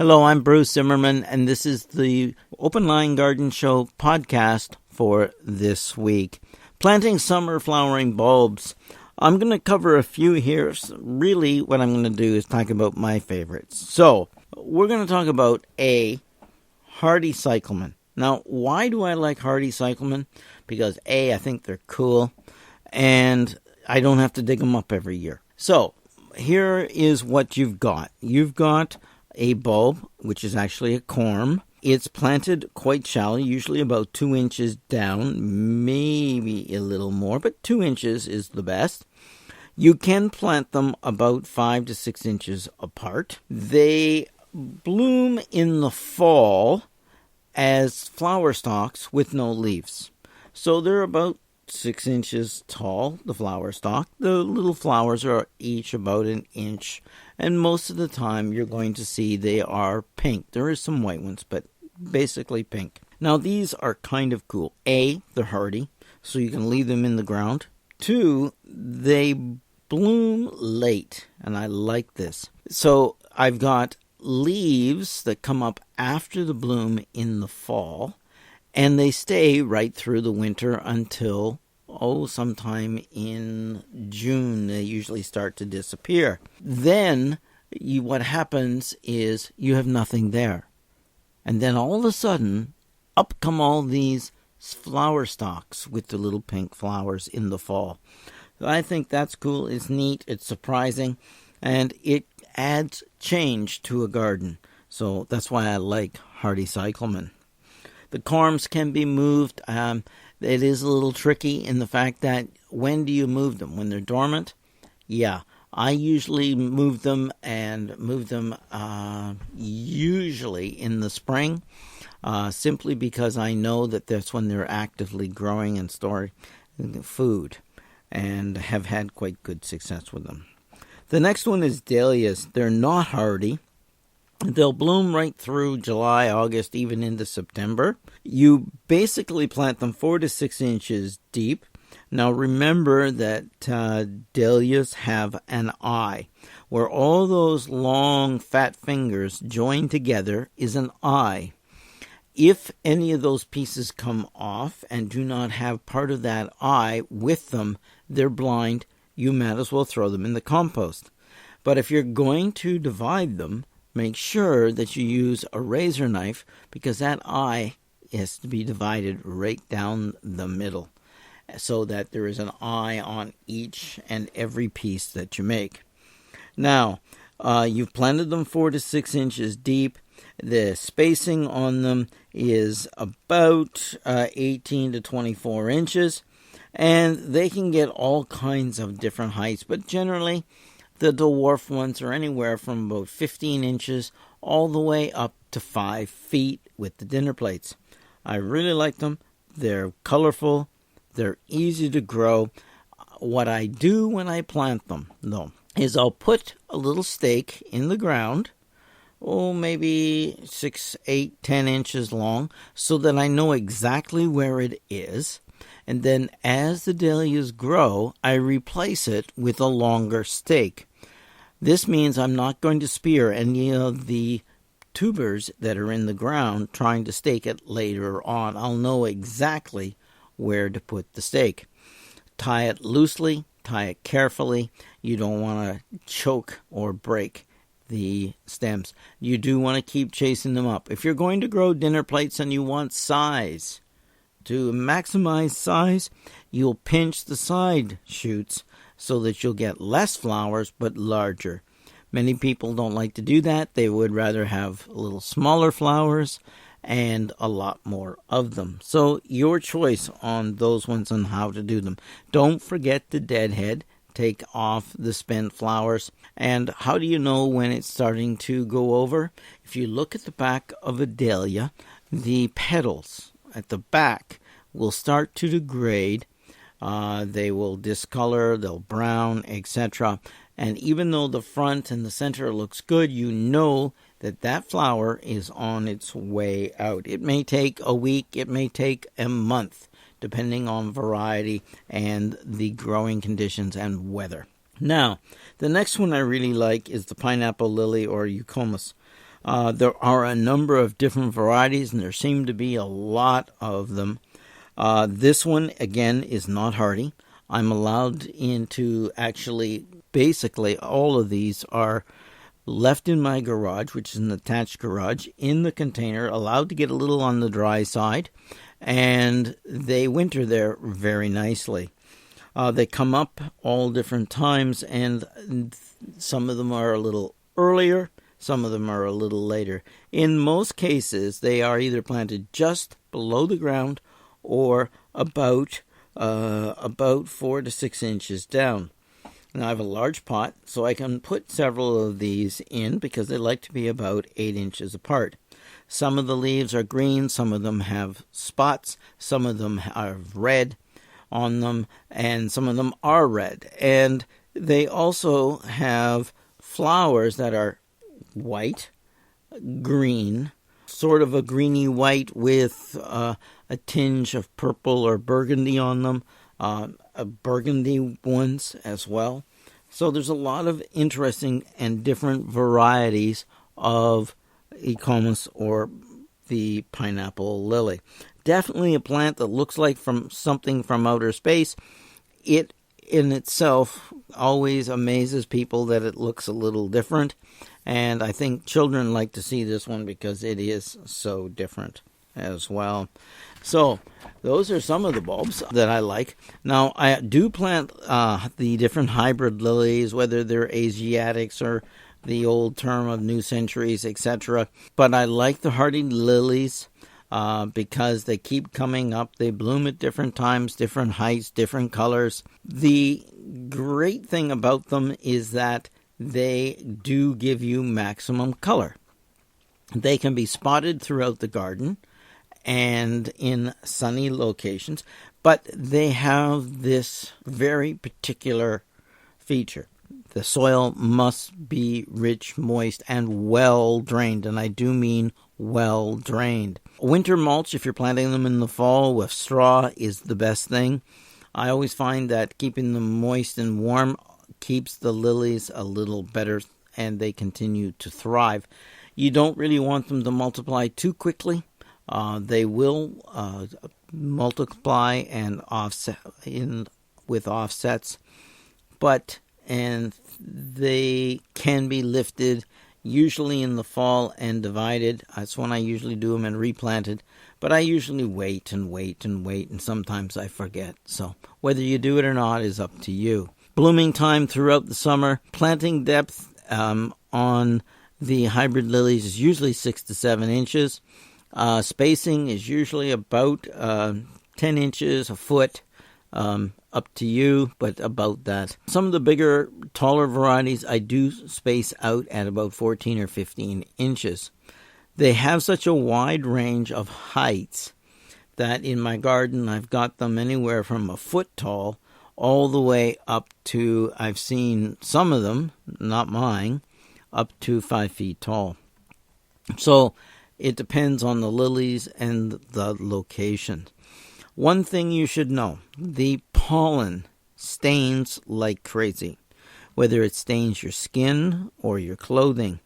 Hello, I'm Bruce Zimmerman, and this is the Open Line Garden Show podcast for this week. Planting summer flowering bulbs. I'm going to cover a few here. Really, what I'm going to do is talk about my favorites. So, we're going to talk about hardy cyclamen. Now, why do I like hardy cyclamen? Because I think they're cool, and I don't have to dig them up every year. So, here is what you've got. You've got a bulb, which is actually a corm. It's planted quite shallow, usually about 2 inches down, maybe a little more, but 2 inches is the best. You can plant them about 5 to 6 inches apart. They bloom in the fall as flower stalks with no leaves. So they're about 6 inches tall, the flower stalk. The little flowers are each about an inch, and most of the time you're going to see they are pink. There is some white ones, but basically pink. Now these are kind of cool. They're hardy, so you can leave them in the ground. 2, they bloom late, and I like this. So I've got leaves that come up after the bloom in the fall, and they stay right through the winter until, sometime in June. They usually start to disappear. Then what happens is you have nothing there. And then all of a sudden, up come all these flower stalks with the little pink flowers in the fall. So I think that's cool. It's neat. It's surprising. And it adds change to a garden. So that's why I like hardy cyclamen. The corms can be moved. It is a little tricky in the fact that when do you move them? When they're dormant? Yeah, I usually move them usually in the spring, simply because I know that that's when they're actively growing and storing food, and have had quite good success with them. The next one is dahlias. They're not hardy. They'll bloom right through July, August, even into September. You basically plant them 4 to 6 inches deep. Now remember that dahlias have an eye. Where all those long fat fingers join together is an eye. If any of those pieces come off and do not have part of that eye with them, they're blind. You might as well throw them in the compost. But if you're going to divide them, make sure that you use a razor knife, because that eye has to be divided right down the middle so that there is an eye on each and every piece that you make. Now, you've planted them 4 to 6 inches deep. The spacing on them is about 18 to 24 inches, and they can get all kinds of different heights, but generally the dwarf ones are anywhere from about 15 inches all the way up to 5 feet with the dinner plates. I really like them. They're colorful. They're easy to grow. What I do when I plant them, though, is I'll put a little stake in the ground, maybe 6, 8, 10 inches long, so that I know exactly where it is. And then as the dahlias grow, I replace it with a longer stake. This means I'm not going to spear any of the tubers that are in the ground trying to stake it later on. I'll know exactly where to put the stake. Tie it loosely, tie it carefully. You don't want to choke or break the stems. You do want to keep chasing them up. If you're going to grow dinner plates and you want size, to maximize size, you'll pinch the side shoots so that you'll get less flowers but larger. Many people don't like to do that. They would rather have a little smaller flowers and a lot more of them. So your choice on those ones and how to do them. Don't forget the deadhead. Take off the spent flowers. And how do you know when it's starting to go over? If you look at the back of a dahlia, the petals at the back will start to degrade. They will discolor, they'll brown, etc. And even though the front and the center looks good, you know that that flower is on its way out. It may take a week, it may take a month, depending on variety and the growing conditions and weather. Now, the next one I really like is the pineapple lily or eucomis. There are a number of different varieties, and there seem to be a lot of them. This one, again, is not hardy. I'm allowed into actually, basically, all of these are left in my garage, which is an attached garage, in the container, allowed to get a little on the dry side, and they winter there very nicely. They come up all different times, and some of them are a little earlier, some of them are a little later. In most cases, they are either planted just below the ground or about 4 to 6 inches down. Now I have a large pot, so I can put several of these in because they like to be about 8 inches apart. Some of the leaves are green, some of them have spots, some of them are red on them, and some of them are red. And they also have flowers that are white, green, sort of a greeny white with a tinge of purple or burgundy on them, burgundy ones as well. So there's a lot of interesting and different varieties of Echinus or the pineapple lily. Definitely a plant that looks like something from outer space. It in itself always amazes people that it looks a little different, and I think children like to see this one because it is so different as well. So those are some of the bulbs that I like. Now I do plant the different hybrid lilies, whether they're Asiatics or the old term of New Centuries, etc. But I like the hardy lilies because they keep coming up. They bloom at different times, different heights, different colors. The great thing about them is that they do give you maximum color. They can be spotted throughout the garden and in sunny locations, but they have this very particular feature. The soil must be rich, moist, and well drained, and I do mean well drained. Winter mulch, if you're planting them in the fall with straw, is the best thing. I always find that keeping them moist and warm keeps the lilies a little better, and they continue to thrive. You don't really want them to multiply too quickly. They will multiply and offset with offsets, and they can be lifted usually in the fall and divided. That's when I usually do them and replanted. But I usually wait, and sometimes I forget. So whether you do it or not is up to you. Blooming time throughout the summer. Planting depth on the hybrid lilies is usually 6 to 7 inches. Spacing is usually about 10 inches, a foot, up to you, but about that. Some of the bigger, taller varieties I do space out at about 14 or 15 inches. They have such a wide range of heights that in my garden I've got them anywhere from a foot tall all the way up to, I've seen some of them, not mine, up to 5 feet tall. So it depends on the lilies and the location. One thing you should know, the pollen stains like crazy, whether it stains your skin or your clothing.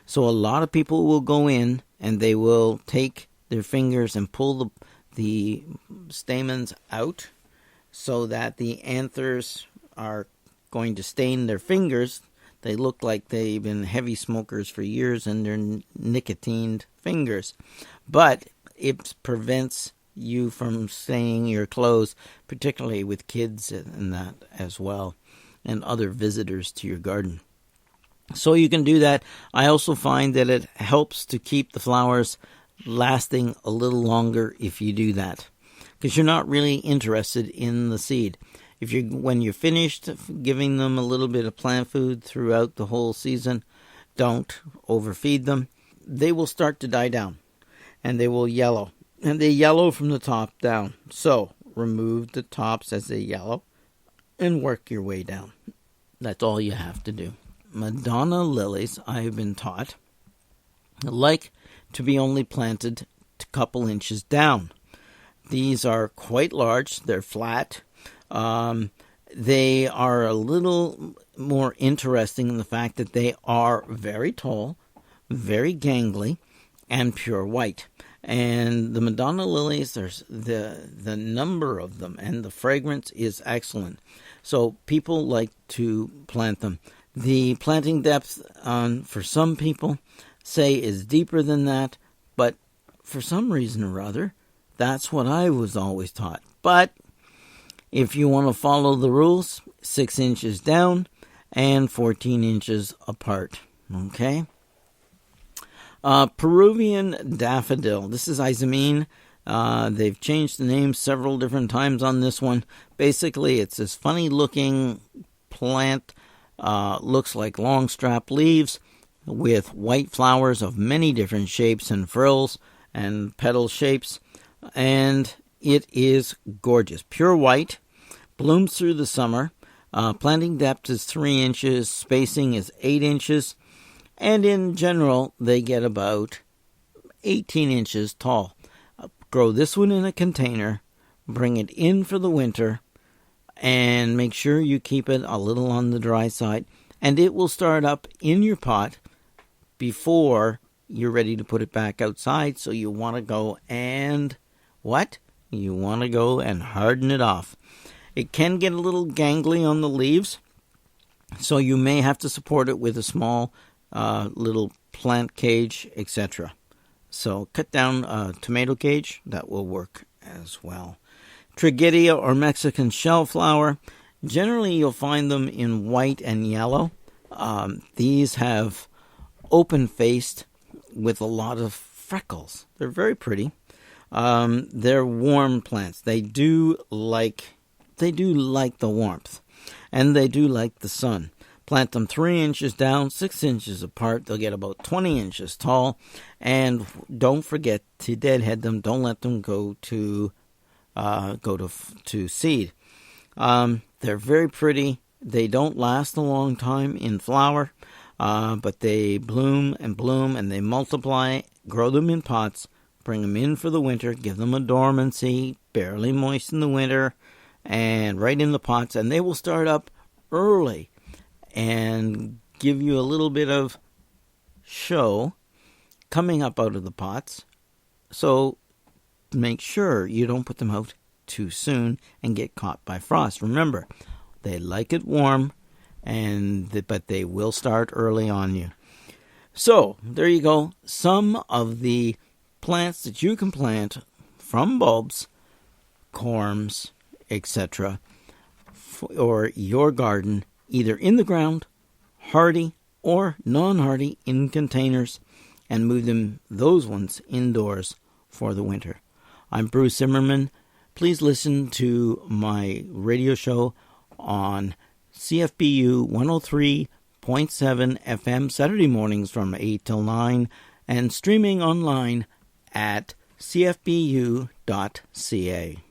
So a lot of people will go in and they will take their fingers and pull the stamens out so that the anthers are going to stain their fingers. They look like they've been heavy smokers for years and they're nicotined fingers. But it prevents you from staining your clothes, particularly with kids and that as well, and other visitors to your garden. So you can do that. I also find that it helps to keep the flowers lasting a little longer if you do that, because you're not really interested in the seed. When you're finished giving them a little bit of plant food throughout the whole season, don't overfeed them. They will start to die down, and they will yellow. And they yellow from the top down. So remove the tops as they yellow and work your way down. That's all you have to do. Madonna lilies, I have been taught, like to be only planted a couple inches down. These are quite large. They're flat. They are a little more interesting in the fact that they are very tall, very gangly, and pure white. And the Madonna lilies, there's the number of them, and the fragrance is excellent. So people like to plant them. The planting depth for some people say is deeper than that, but for some reason or other, that's what I was always taught. But if you want to follow the rules, 6 inches down and 14 inches apart. Okay? Peruvian daffodil. This is Izamine. They've changed the name several different times on this one. Basically, it's this funny-looking plant. Looks like long strap leaves with white flowers of many different shapes and frills and petal shapes. And it is gorgeous. Pure white. Blooms through the summer. Planting depth is 3 inches. Spacing is 8 inches. And in general, they get about 18 inches tall. Grow this one in a container. Bring it in for the winter. And make sure you keep it a little on the dry side. And it will start up in your pot before you're ready to put it back outside. So you want to go and... what? You want to go and harden it off. It can get a little gangly on the leaves. So you may have to support it with a small little plant cage, etc. So cut down a tomato cage. That will work as well. Trigidia or Mexican shellflower. Generally, you'll find them in white and yellow. These have open-faced with a lot of freckles. They're very pretty. They're warm plants. They do like the warmth, and they do like the sun. Plant them 3 inches down, 6 inches apart. They'll get about 20 inches tall. And don't forget to deadhead them. Don't let them go to seed. They're very pretty. They don't last a long time in flower, but they bloom, and they multiply. Grow them in pots. Bring them in for the winter. Give them a dormancy. Barely moist in the winter. And right in the pots. And they will start up early and give you a little bit of show coming up out of the pots. So make sure you don't put them out too soon and get caught by frost. Remember, they like it warm, but they will start early on you. So there you go. Some of the plants that you can plant from bulbs, corms, etc., or your garden, either in the ground, hardy or non-hardy in containers, and move those ones indoors for the winter. I'm Bruce Zimmerman. Please listen to my radio show on CFBU 103.7 FM Saturday mornings from 8 till 9 and streaming online at cfbu.ca.